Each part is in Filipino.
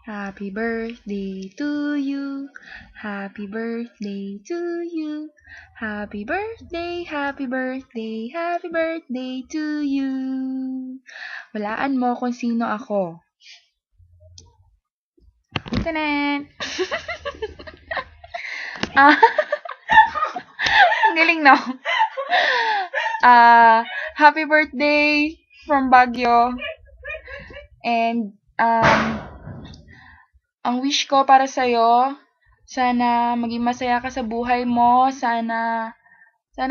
Happy birthday to you. Happy birthday to you. Happy birthday, happy birthday, happy birthday to you. Walaan mo kung sino ako. Tanan! Ang galing, no? Happy birthday from Baguio. And, ang wish ko para sa'yo, sana maging masaya ka sa buhay mo, sana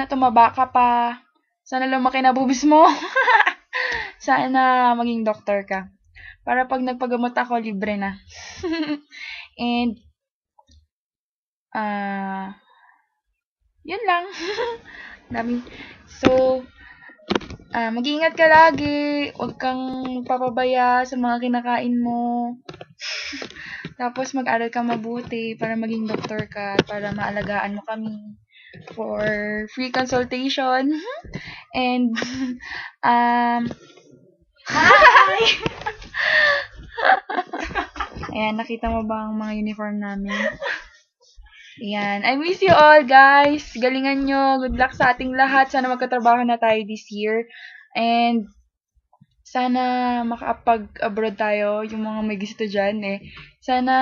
tumaba ka pa, sana lumaki na bubis mo, sana maging doktor ka. Para pag nagpagamot ako, libre na. And, yun lang. So, mag-iingat ka lagi. Huwag kang magpapabaya sa mga kinakain mo. Tapos mag-aral ka mabuti para maging doktor ka, para maalagaan mo kami for free consultation. And, hi! Ayan, nakita mo ba ang mga uniform namin? Ayan, I miss you all, guys. Galingan nyo. Good luck sa ating lahat. Sana magkatrabaho na tayo this year. And, sana makapag-abroad tayo, yung mga may gusto dyan, eh. Sana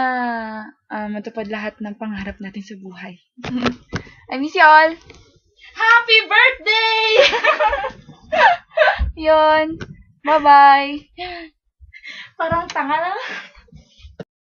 matupad lahat ng pangarap natin sa buhay. I miss you all! Happy birthday! Yun. Bye-bye! Parang tanga na.